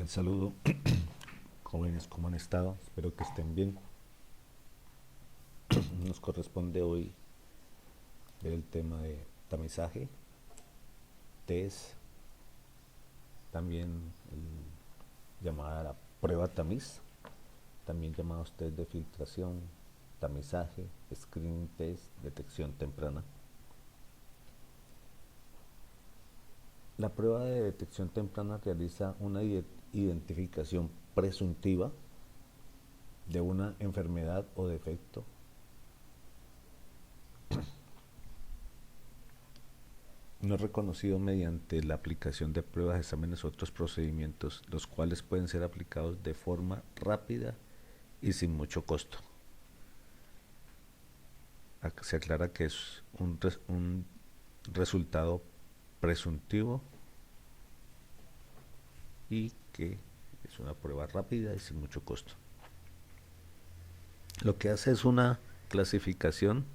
Cordial saludo, jóvenes, ¿cómo han estado? Espero que estén bien. Nos corresponde hoy ver el tema de tamizaje, test, también llamada la prueba tamiz, también llamados test de filtración, tamizaje, screening test, detección temprana. La prueba de detección temprana realiza una identificación presuntiva de una enfermedad o defecto no es reconocido mediante la aplicación de pruebas, exámenes u otros procedimientos, los cuales pueden ser aplicados de forma rápida y sin mucho costo. Se aclara que es un resultado presuntivo y que es una prueba rápida y sin mucho costo. Lo que hace es una clasificación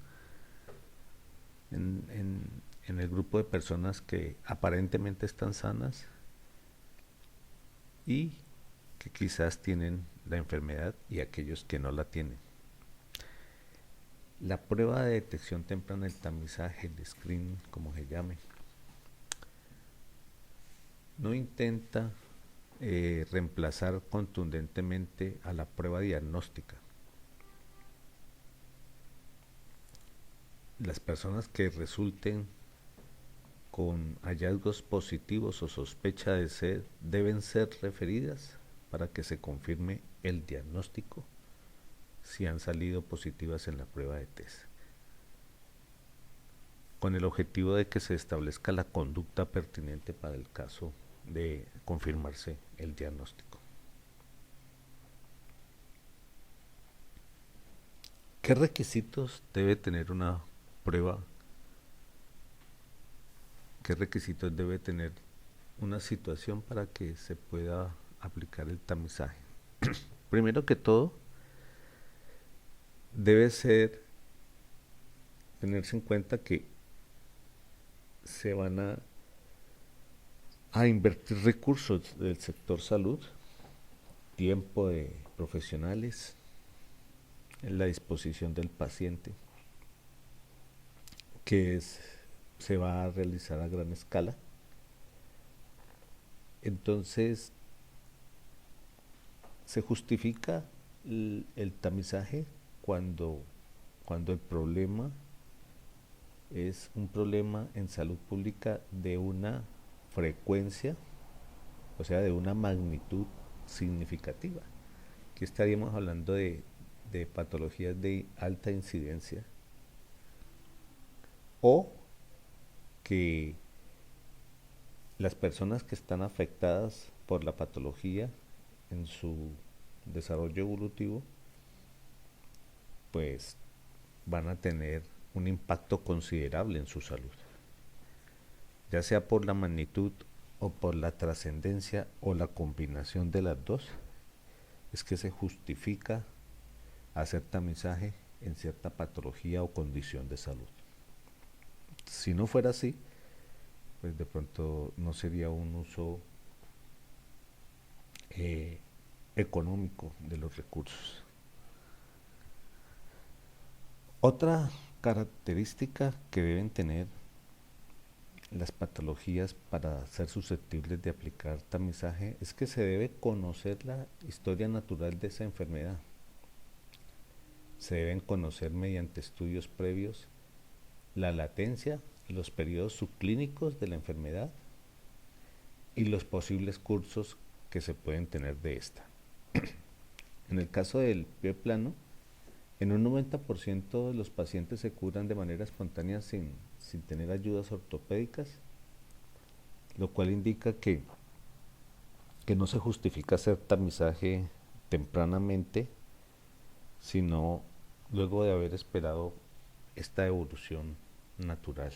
en el grupo de personas que aparentemente están sanas y que quizás tienen la enfermedad y aquellos que no la tienen. La prueba de detección temprana, el tamizaje, el screening, como se llame, no intenta reemplazar contundentemente a la prueba diagnóstica. Las personas que resulten con hallazgos positivos o sospecha de ser deben ser referidas para que se confirme el diagnóstico si han salido positivas en la prueba de test, con el objetivo de que se establezca la conducta pertinente para el caso de confirmarse el diagnóstico. ¿Qué requisitos debe tener una prueba? ¿Qué requisitos debe tener una situación para que se pueda aplicar el tamizaje? Primero que todo, debe tenerse en cuenta que se van a invertir recursos del sector salud, tiempo de profesionales, en la disposición del paciente, que se va a realizar a gran escala. Entonces, se justifica el tamizaje cuando, cuando el problema es un problema en salud pública de una frecuencia, o sea, de una magnitud significativa. Aquí estaríamos hablando de patologías de alta incidencia o que las personas que están afectadas por la patología en su desarrollo evolutivo, pues van a tener un impacto considerable en su salud, ya sea por la magnitud o por la trascendencia o la combinación de las dos, es que se justifica hacer tamizaje en cierta patología o condición de salud. Si no fuera así, pues de pronto no sería un uso económico de los recursos. Otra característica que deben tener las patologías para ser susceptibles de aplicar tamizaje es que se debe conocer la historia natural de esa enfermedad. Se deben conocer mediante estudios previos la latencia, los periodos subclínicos de la enfermedad y los posibles cursos que se pueden tener de esta. En el caso del pie plano, en un 90% de los pacientes se curan de manera espontánea sin tener ayudas ortopédicas, lo cual indica que no se justifica hacer tamizaje tempranamente, sino luego de haber esperado esta evolución natural.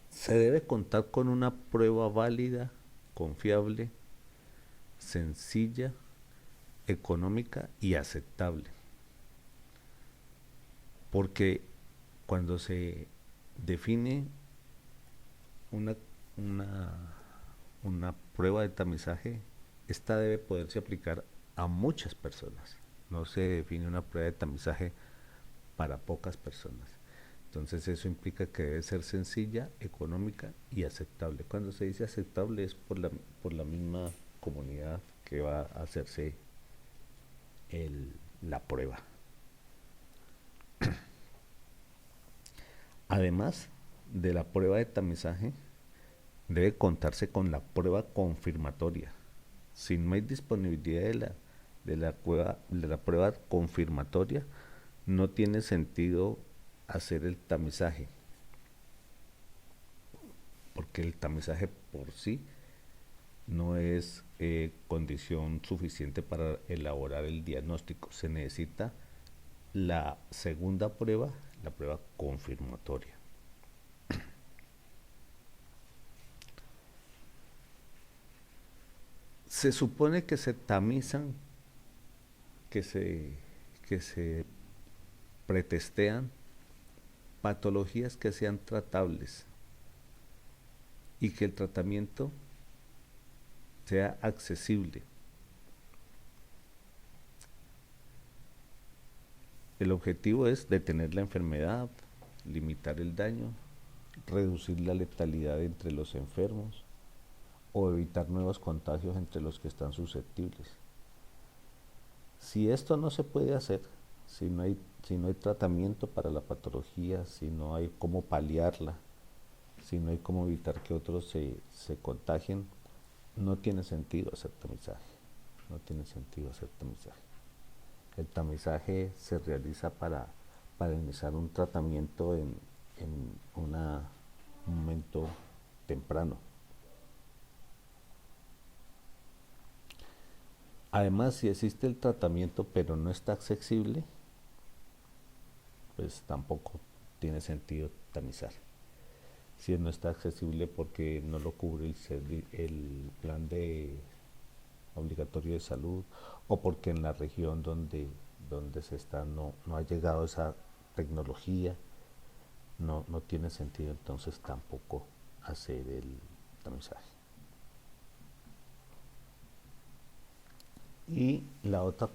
Se debe contar con una prueba válida, confiable, sencilla, económica y aceptable. Porque cuando se define una, una, una prueba de tamizaje, esta debe poderse aplicar a muchas personas. No se define una prueba de tamizaje para pocas personas. Entonces eso implica que debe ser sencilla, económica y aceptable. Cuando se dice aceptable es por la misma comunidad que va a hacerse la prueba. Además de la prueba de tamizaje, debe contarse con la prueba confirmatoria. Si no hay disponibilidad de la prueba confirmatoria, no tiene sentido hacer el tamizaje, porque el tamizaje por sí no es condición suficiente para elaborar el diagnóstico. Se necesita la segunda prueba, la prueba confirmatoria. Se supone que se tamizan, que se pretestean patologías que sean tratables y que el tratamiento sea accesible. El objetivo es detener la enfermedad, limitar el daño, reducir la letalidad entre los enfermos o evitar nuevos contagios entre los que están susceptibles. Si esto no se puede hacer, si no hay tratamiento para la patología, si no hay cómo paliarla, si no hay cómo evitar que otros se contagien, no tiene sentido hacer tamizaje. No tiene sentido hacer tamizaje. El tamizaje se realiza para iniciar un tratamiento en un momento temprano. Además, si existe el tratamiento pero no está accesible, pues tampoco tiene sentido tamizar. Si no está accesible porque no lo cubre el plan de obligatorio de salud, o porque en la región donde se está no ha llegado esa tecnología, no tiene sentido entonces tampoco hacer el tamizaje. Y la otra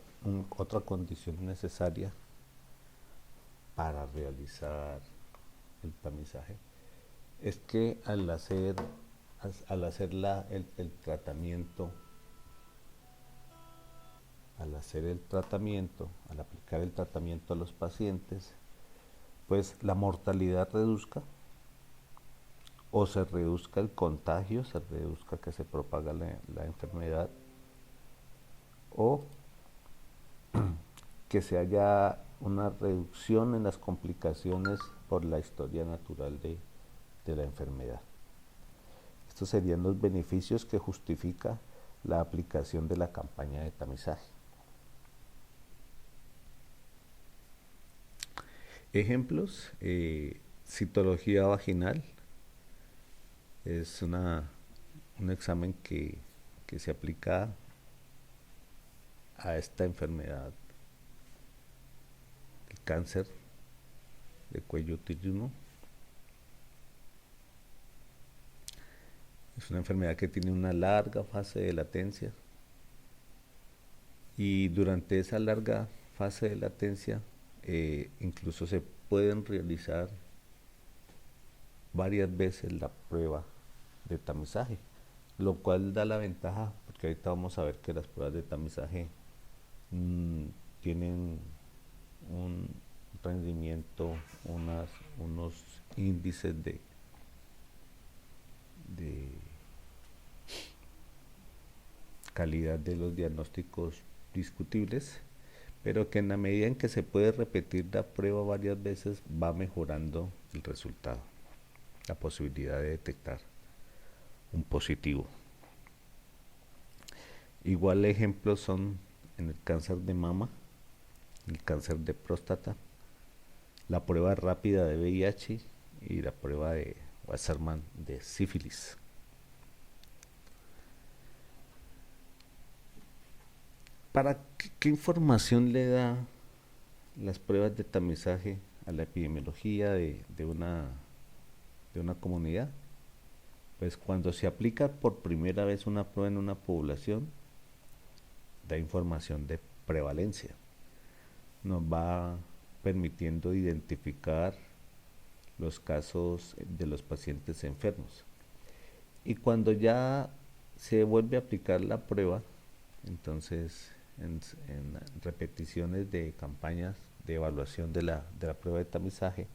condición necesaria para realizar el tamizaje es que al hacer el tratamiento, al aplicar el tratamiento a los pacientes, pues la mortalidad reduzca o se reduzca el contagio, se reduzca que se propaga la enfermedad, o que se haya una reducción en las complicaciones por la historia natural de la enfermedad. Estos serían los beneficios que justifica la aplicación de la campaña de tamizaje. Ejemplos: citología vaginal es un examen que se aplica a esta enfermedad, el cáncer de cuello uterino. Es una enfermedad que tiene una larga fase de latencia, y durante esa larga fase de latencia incluso se pueden realizar varias veces la prueba de tamizaje, lo cual da la ventaja, porque ahorita vamos a ver que las pruebas de tamizaje tienen un rendimiento, unos índices de calidad de los diagnósticos discutibles, pero que en la medida en que se puede repetir la prueba varias veces va mejorando el resultado, la posibilidad de detectar un positivo. Igual ejemplos son en el cáncer de mama, el cáncer de próstata, la prueba rápida de VIH y la prueba de Wassermann de sífilis. ¿Qué información le da las pruebas de tamizaje a la epidemiología de una comunidad? Pues cuando se aplica por primera vez una prueba en una población, da información de prevalencia. Nos va permitiendo identificar los casos de los pacientes enfermos. Y cuando ya se vuelve a aplicar la prueba, entonces en repeticiones de campañas de evaluación de la prueba de tamizaje,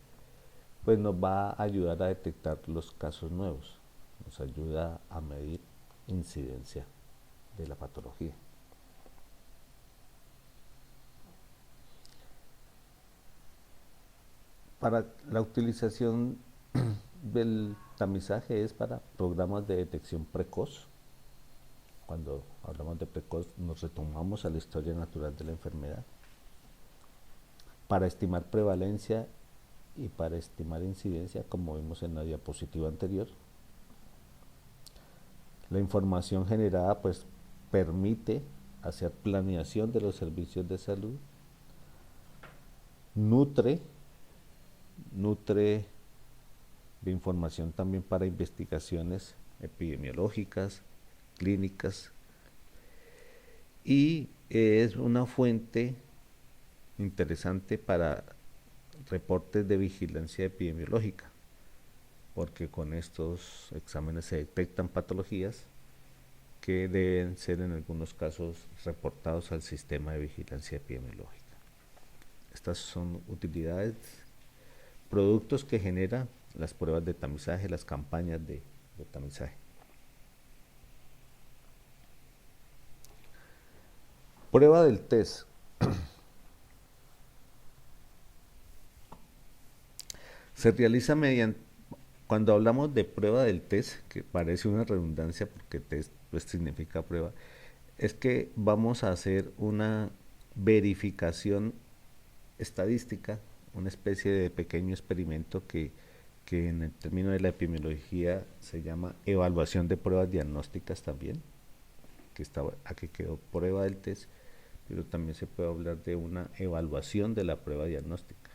pues nos va a ayudar a detectar los casos nuevos, nos ayuda a medir incidencia de la patología. Para la utilización del tamizaje es para programas de detección precoz. Cuando hablamos de precoz nos retomamos a la historia natural de la enfermedad. Para estimar prevalencia y para estimar incidencia, como vimos en la diapositiva anterior. La información generada pues permite hacer planeación de los servicios de salud, nutre de información también para investigaciones epidemiológicas, clínicas, y es una fuente interesante para reportes de vigilancia epidemiológica, porque con estos exámenes se detectan patologías que deben ser en algunos casos reportados al sistema de vigilancia epidemiológica. Estas son utilidades, productos que generan las pruebas de tamizaje, las campañas de tamizaje. Prueba del test. Se realiza mediante, cuando hablamos de prueba del test, que parece una redundancia porque test pues significa prueba, es que vamos a hacer una verificación estadística, una especie de pequeño experimento que en el término de la epidemiología se llama evaluación de pruebas diagnósticas también, que aquí quedó prueba del test, pero también se puede hablar de una evaluación de la prueba diagnóstica,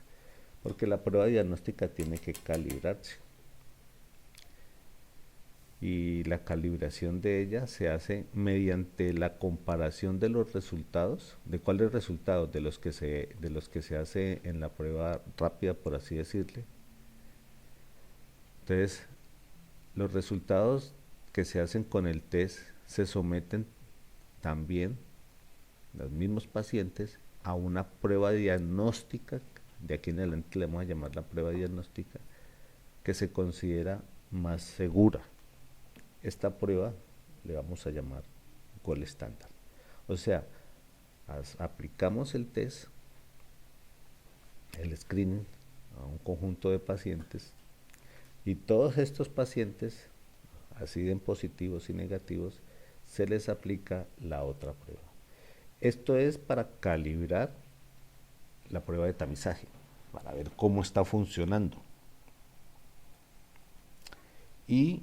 porque la prueba diagnóstica tiene que calibrarse y la calibración de ella se hace mediante la comparación de los resultados. ¿De cuáles resultados? De los que se hace en la prueba rápida, por así decirle. Entonces, los resultados que se hacen con el test se someten también los mismos pacientes a una prueba diagnóstica, de aquí en adelante le vamos a llamar la prueba diagnóstica, que se considera más segura. Esta prueba le vamos a llamar gold estándar. O sea, aplicamos el test, el screening, a un conjunto de pacientes y todos estos pacientes, así den positivos y negativos, se les aplica la otra prueba. Esto es para calibrar la prueba de tamizaje, para ver cómo está funcionando. Y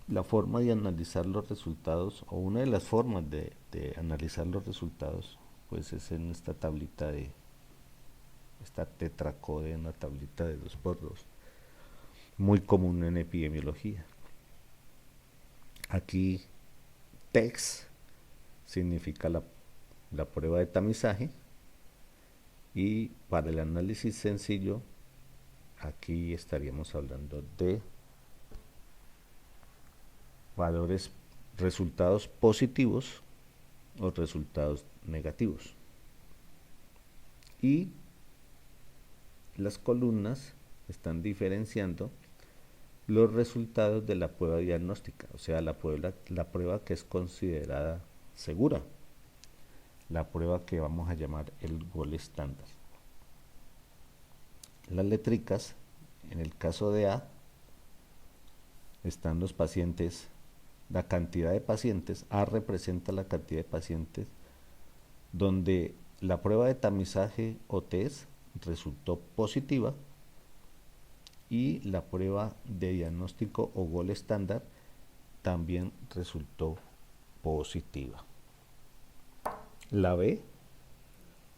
la forma de analizar los resultados, o una de las formas de analizar los resultados, pues es en esta tablita esta tetracode, una tablita de 2x2, muy común en epidemiología. Aquí TEX significa la prueba de tamizaje, y para el análisis sencillo aquí estaríamos hablando de valores, resultados positivos o resultados negativos, y las columnas están diferenciando los resultados de la prueba diagnóstica, o sea, la prueba que es considerada segura, la prueba que vamos a llamar el gold estándar. Las letricas, en el caso de A, están los pacientes, la cantidad de pacientes. A representa la cantidad de pacientes donde la prueba de tamizaje o test resultó positiva y la prueba de diagnóstico o gold estándar también resultó positiva. La B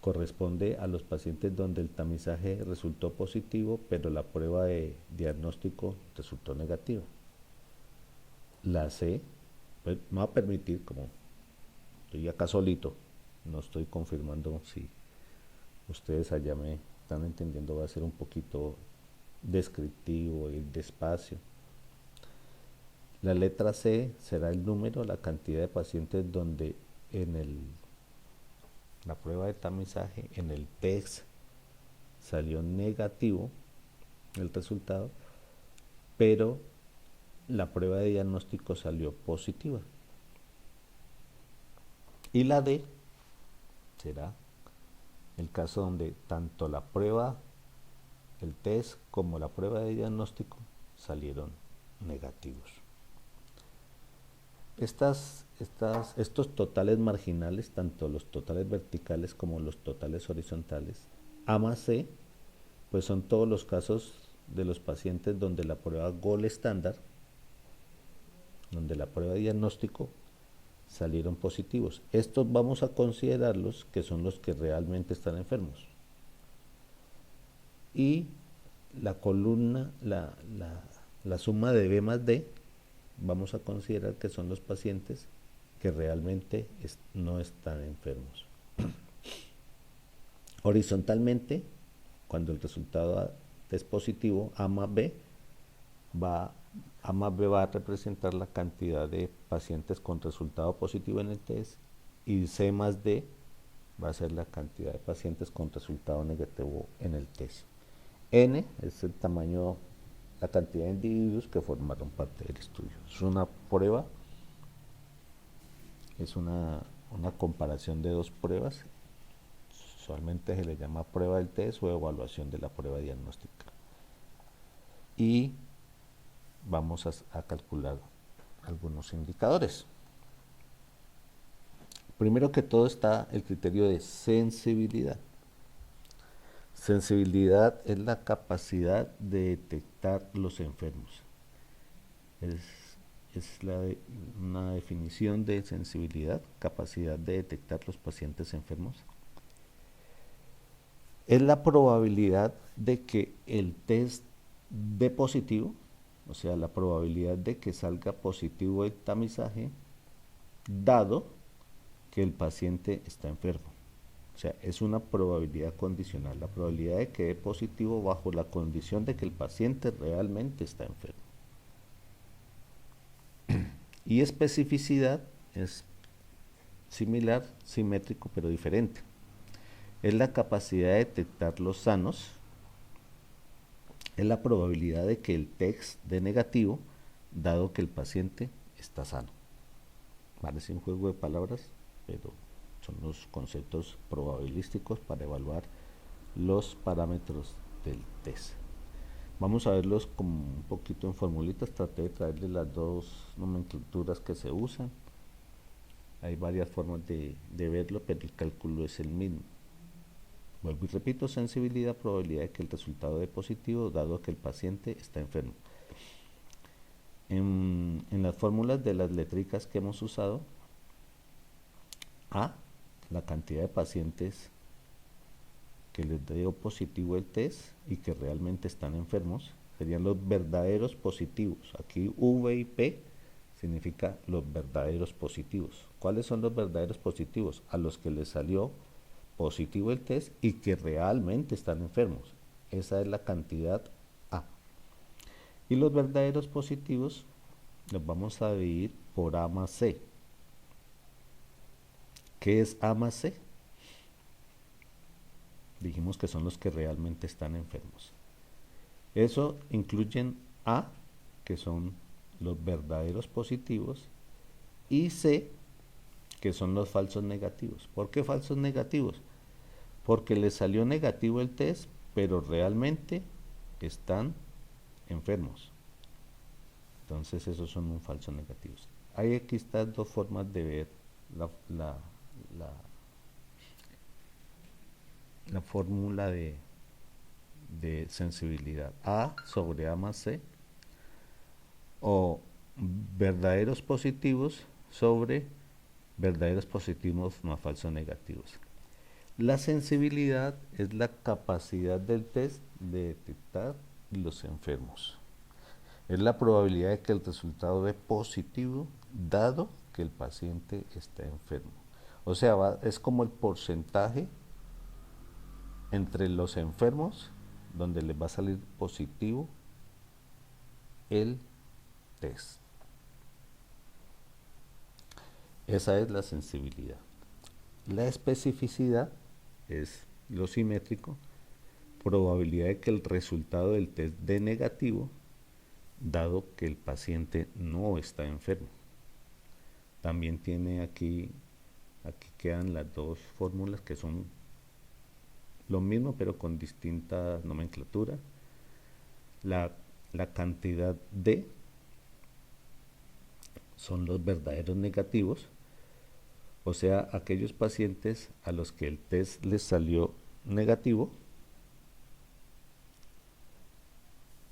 corresponde a los pacientes donde el tamizaje resultó positivo, pero la prueba de diagnóstico resultó negativa. La C, pues, me va a permitir, como estoy acá solito, no estoy confirmando si ustedes allá me están entendiendo, va a ser un poquito descriptivo y despacio. La letra C será el número, la cantidad de pacientes donde en la prueba de tamizaje, en el test, salió negativo el resultado, pero la prueba de diagnóstico salió positiva. Y la D será el caso donde tanto la prueba, el test, como la prueba de diagnóstico salieron negativos. Estos totales marginales, tanto los totales verticales como los totales horizontales, A más C, pues son todos los casos de los pacientes donde la prueba Gold estándar, donde la prueba de diagnóstico salieron positivos. Estos vamos a considerarlos que son los que realmente están enfermos. Y la columna, la suma de B más D, vamos a considerar que son los pacientes que realmente no están enfermos. Horizontalmente, cuando el resultado es positivo, A más B va a representar la cantidad de pacientes con resultado positivo en el test, y C más D va a ser la cantidad de pacientes con resultado negativo en el test. N es el tamaño, la cantidad de individuos que formaron parte del estudio. Es una prueba, es una comparación de dos pruebas. Usualmente se le llama prueba del test o evaluación de la prueba diagnóstica. Y vamos a calcular algunos indicadores. Primero que todo está el criterio de sensibilidad. Sensibilidad es la capacidad de detectar los enfermos. Es una definición de sensibilidad, capacidad de detectar los pacientes enfermos. Es la probabilidad de que el test dé positivo, o sea, la probabilidad de que salga positivo el tamizaje, dado que el paciente está enfermo. O sea, es una probabilidad condicional, la probabilidad de que dé positivo bajo la condición de que el paciente realmente está enfermo. Y especificidad es similar, simétrico, pero diferente. Es la capacidad de detectar los sanos, es la probabilidad de que el test dé negativo, dado que el paciente está sano. Parece un juego de palabras, pero son los conceptos probabilísticos para evaluar los parámetros del test. Vamos a verlos como un poquito en formulitas. Traté de traerles las dos nomenclaturas que se usan. Hay varias formas de verlo, pero el cálculo es el mismo. Vuelvo y repito: sensibilidad, probabilidad de que el resultado dé positivo, dado que el paciente está enfermo. En las fórmulas de las letricas que hemos usado, A, la cantidad de pacientes que les dio positivo el test y que realmente están enfermos, serían los verdaderos positivos. Aquí V y P significa los verdaderos positivos. ¿Cuáles son los verdaderos positivos? A los que les salió positivo el test y que realmente están enfermos. Esa es la cantidad A. Y los verdaderos positivos los vamos a dividir por A más C. ¿Qué es A más C? Dijimos que son los que realmente están enfermos. Eso incluyen A, que son los verdaderos positivos, y C, que son los falsos negativos. ¿Por qué falsos negativos? Porque les salió negativo el test, pero realmente están enfermos. Entonces esos son un falso negativos. Hay aquí estas dos formas de ver la fórmula de sensibilidad. A sobre A más C, o verdaderos positivos sobre verdaderos positivos más falsos negativos. La sensibilidad es la capacidad del test de detectar los enfermos. Es la probabilidad de que el resultado dé positivo dado que el paciente está enfermo. O sea, es como el porcentaje entre los enfermos donde les va a salir positivo el test. Esa es la sensibilidad. La especificidad es lo simétrico, probabilidad de que el resultado del test dé negativo, dado que el paciente no está enfermo. También tiene aquí quedan las dos fórmulas que son lo mismo pero con distinta nomenclatura. La cantidad de son los verdaderos negativos, o sea, aquellos pacientes a los que el test les salió negativo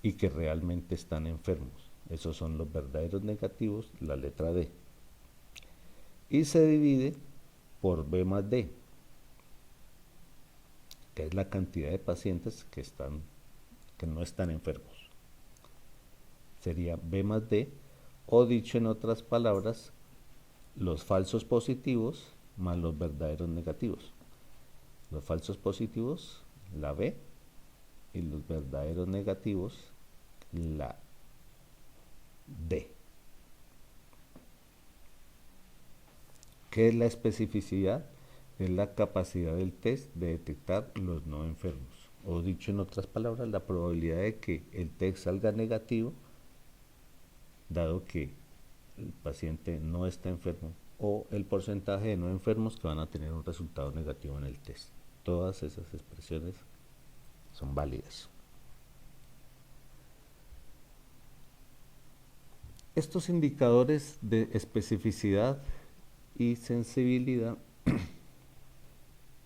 y que realmente están enfermos. Esos son los verdaderos negativos, la letra D. Y se divide por B más D, que es la cantidad de pacientes que no están enfermos. Sería B más D, o dicho en otras palabras, los falsos positivos más los verdaderos negativos. Los falsos positivos, la B, y los verdaderos negativos, la D. ¿Qué es la especificidad? Es la capacidad del test de detectar los no enfermos. O dicho en otras palabras, la probabilidad de que el test salga negativo, dado que el paciente no está enfermo, o el porcentaje de no enfermos que van a tener un resultado negativo en el test. Todas esas expresiones son válidas. Estos indicadores de especificidad y sensibilidad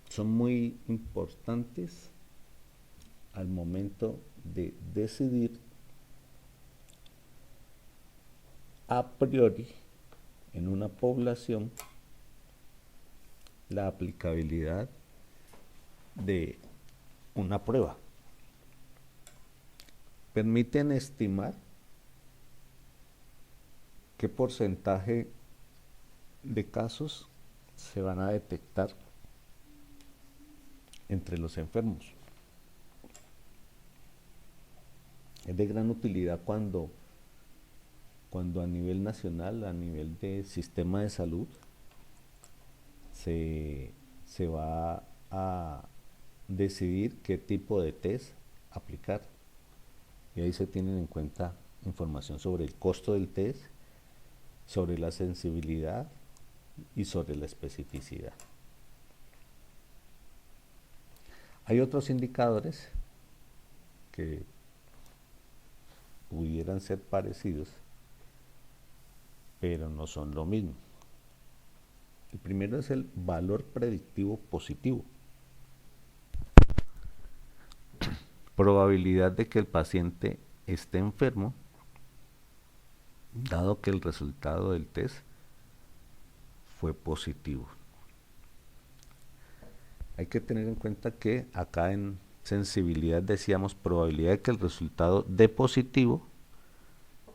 son muy importantes al momento de decidir a priori en una población la aplicabilidad de una prueba. Permiten estimar qué porcentaje de casos se van a detectar entre los enfermos. Es de gran utilidad cuando a nivel nacional, a nivel de sistema de salud, se va a decidir qué tipo de test aplicar. Y ahí se tienen en cuenta información sobre el costo del test, sobre la sensibilidad y sobre la especificidad. Hay otros indicadores que pudieran ser parecidos, pero no son lo mismo. El primero es el valor predictivo positivo. Probabilidad de que el paciente esté enfermo, dado que el resultado del test fue positivo. Hay que tener en cuenta que acá en sensibilidad decíamos probabilidad de que el resultado dé positivo,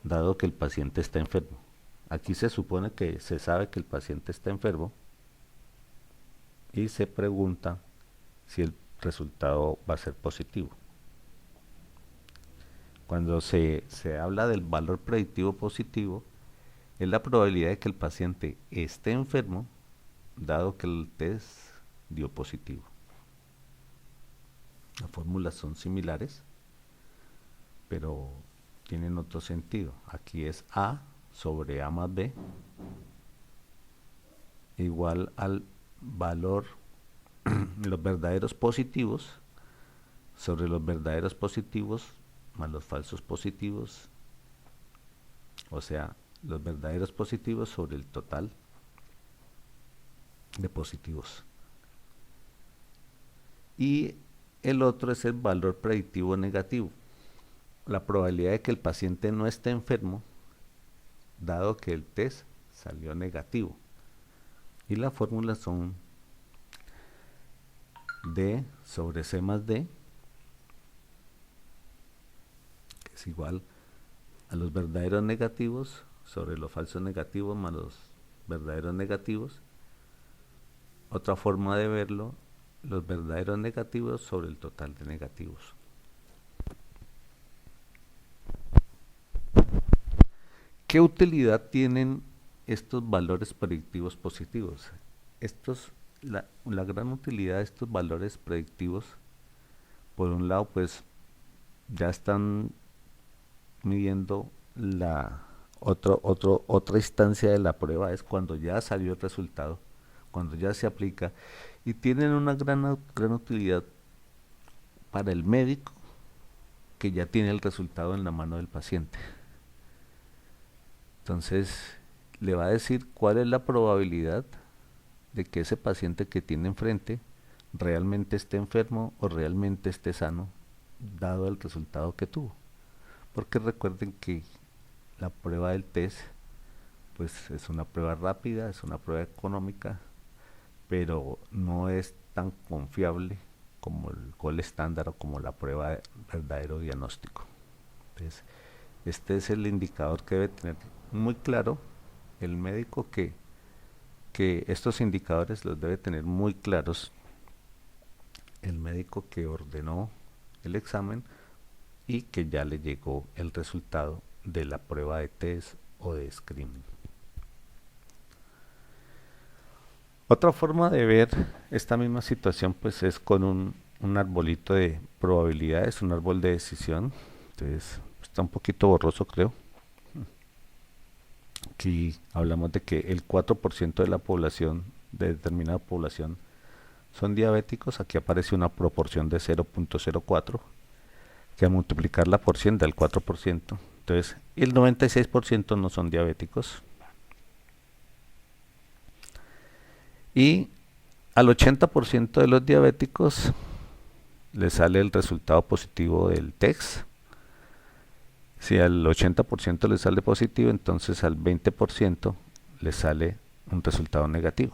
dado que el paciente está enfermo. Aquí se supone que se sabe que el paciente está enfermo y se pregunta si el resultado va a ser positivo. Cuando se habla del valor predictivo positivo, es la probabilidad de que el paciente esté enfermo, dado que el test dio positivo. Las fórmulas son similares, pero tienen otro sentido. Aquí es A sobre A más B igual al valor los verdaderos positivos sobre los verdaderos positivos más los falsos positivos, o sea, los verdaderos positivos sobre el total de positivos. Y el otro es el valor predictivo negativo, la probabilidad de que el paciente no esté enfermo, dado que el test salió negativo. Y las fórmulas son D sobre C más D, que es igual a los verdaderos negativos sobre los falsos negativos más los verdaderos negativos. Otra forma de verlo, los verdaderos negativos sobre el total de negativos. ¿Qué utilidad tienen estos valores predictivos positivos? La gran utilidad de estos valores predictivos, por un lado, pues ya están midiendo otra instancia de la prueba, es cuando ya salió el resultado, cuando ya se aplica, y tienen una gran utilidad para el médico que ya tiene el resultado en la mano del paciente. Entonces, le va a decir cuál es la probabilidad de que ese paciente que tiene enfrente realmente esté enfermo o realmente esté sano, dado el resultado que tuvo. Porque recuerden que la prueba del test pues es una prueba rápida, es una prueba económica, pero no es tan confiable como el gol estándar o como la prueba de verdadero diagnóstico. Entonces, este es el indicador que debe tener muy claro el médico, que estos indicadores los debe tener muy claros el médico que ordenó el examen y que ya le llegó el resultado de la prueba de test o de screening. Otra forma de ver esta misma situación pues es con un arbolito de probabilidades, un árbol de decisión. Entonces está un poquito borroso, creo. Aquí hablamos de que el 4% de la población, de determinada población, son diabéticos. Aquí aparece una proporción de 0.04, que a multiplicarla por 100 da el 4%. Entonces, el 96% no son diabéticos. Y al 80% de los diabéticos le sale el resultado positivo del test. Si al 80% le sale positivo, entonces al 20% le sale un resultado negativo.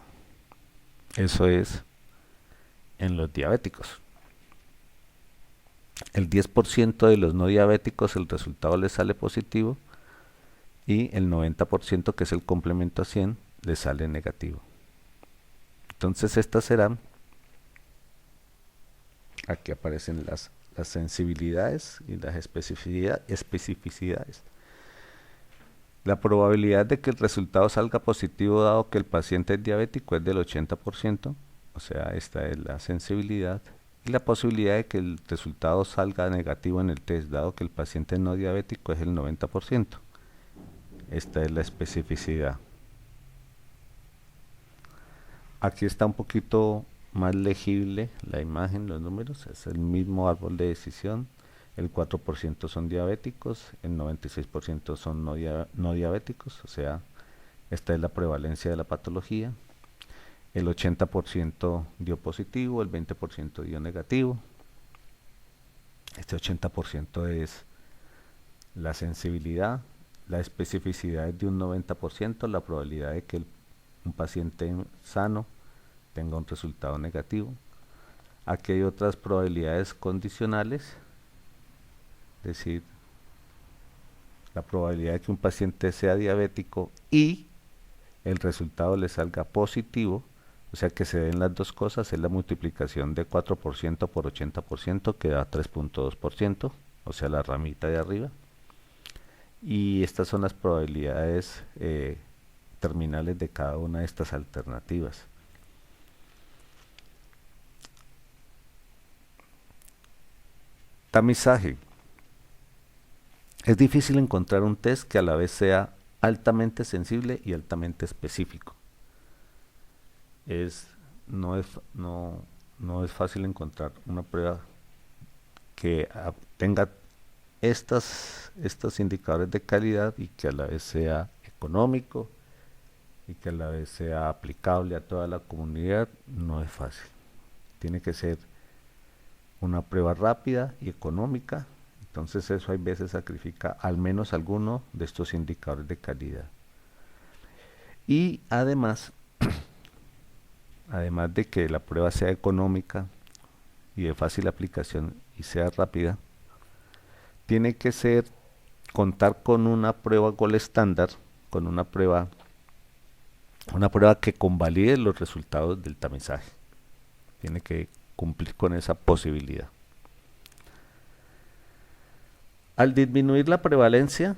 Eso es en los diabéticos. El 10% de los no diabéticos el resultado le sale positivo y el 90%, que es el complemento a 100, le sale negativo. Entonces estas serán, aquí aparecen las sensibilidades y las especificidades. La probabilidad de que el resultado salga positivo dado que el paciente es diabético es del 80%, o sea, esta es la sensibilidad, y la posibilidad de que el resultado salga negativo en el test dado que el paciente no diabético es el 90%. Esta es la especificidad. Aquí está un poquito más legible la imagen, los números, es el mismo árbol de decisión. El 4% son diabéticos, el 96% son no diabéticos, o sea, esta es la prevalencia de la patología. El 80% dio positivo, el 20% dio negativo. Este 80% es la sensibilidad, la especificidad es de un 90%, la probabilidad de que un paciente sano tenga un resultado negativo. Aquí hay otras probabilidades condicionales, es decir, la probabilidad de que un paciente sea diabético y el resultado le salga positivo, o sea que se den las dos cosas, es la multiplicación de 4% por 80%, que da 3.2%, o sea la ramita de arriba. Y estas son las probabilidades terminales de cada una de estas alternativas. Tamizaje. Es difícil encontrar un test que a la vez sea altamente sensible y altamente específico. No es fácil encontrar una prueba que tenga estos indicadores de calidad y que a la vez sea económico y que a la vez sea aplicable a toda la comunidad. No es fácil. Tiene que ser una prueba rápida y económica. Entonces eso hay veces sacrifica al menos alguno de estos indicadores de calidad. Y además de que la prueba sea económica y de fácil aplicación y sea rápida, tiene que ser contar con una prueba gol estándar, con una prueba que convalide los resultados del tamizaje. Tiene que cumplir con esa posibilidad. Al disminuir la prevalencia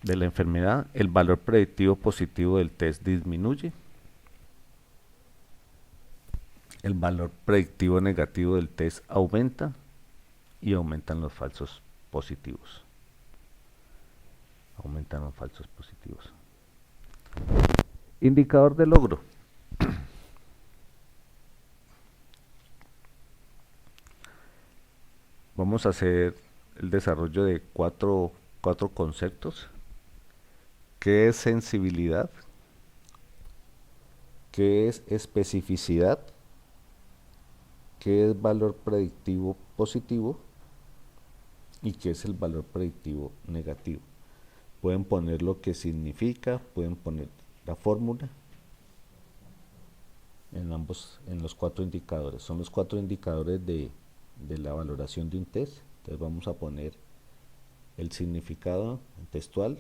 de la enfermedad, el valor predictivo positivo del test disminuye. El valor predictivo negativo del test aumenta y aumentan los falsos positivos. Aumentan los falsos positivos. Indicador de logro. Vamos a hacer el desarrollo de cuatro conceptos. ¿Qué es sensibilidad? ¿Qué es especificidad? ¿Qué es valor predictivo positivo? ¿Y qué es el valor predictivo negativo? Pueden poner lo que significa, pueden poner la fórmula en los cuatro indicadores. Son los cuatro indicadores de la valoración de un test. Entonces vamos a poner el significado textual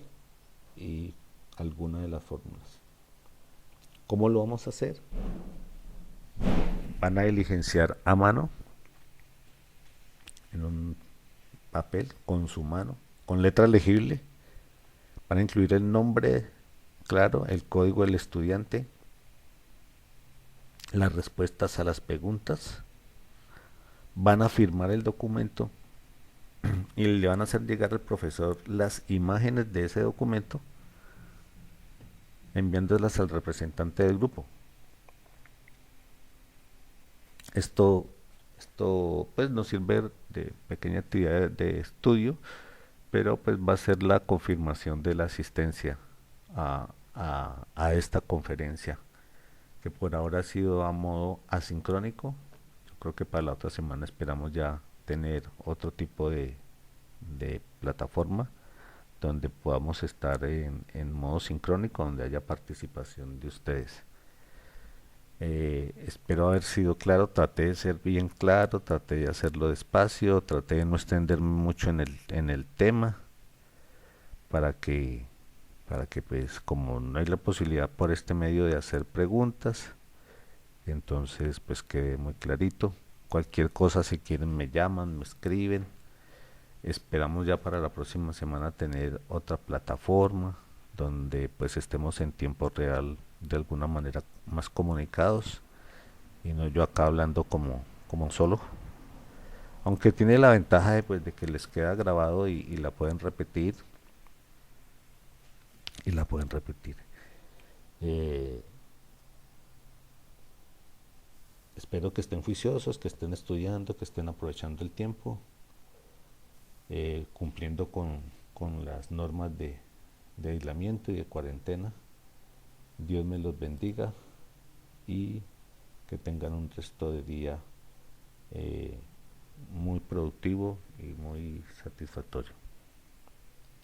y alguna de las fórmulas. ¿Cómo lo vamos a hacer? Van a diligenciar a mano en un papel con su mano, con letra legible. Van a incluir el nombre, claro, el código del estudiante, las respuestas a las preguntas. Van a firmar el documento y le van a hacer llegar al profesor las imágenes de ese documento, enviándolas al representante del grupo. Esto pues nos sirve de pequeña actividad de estudio, pero pues va a ser la confirmación de la asistencia a esta conferencia, que por ahora ha sido a modo asincrónico. Yo creo que para la otra semana esperamos ya tener otro tipo de plataforma donde podamos estar en modo sincrónico, donde haya participación de ustedes. Espero haber sido claro, traté de ser bien claro, traté de hacerlo despacio, traté de no extenderme mucho en el tema para que pues como no hay la posibilidad por este medio de hacer preguntas, entonces pues quede muy clarito. Cualquier cosa, si quieren me llaman, me escriben. Esperamos ya para la próxima semana tener otra plataforma donde pues estemos en tiempo real, de alguna manera más comunicados, y no yo acá hablando como solo, aunque tiene la ventaja de que les queda grabado y la pueden repetir y la pueden repetir. Eh, Espero que estén juiciosos, que estén estudiando, que estén aprovechando el tiempo, cumpliendo con las normas de aislamiento y de cuarentena. Dios me los bendiga y que tengan un resto de día muy productivo y muy satisfactorio.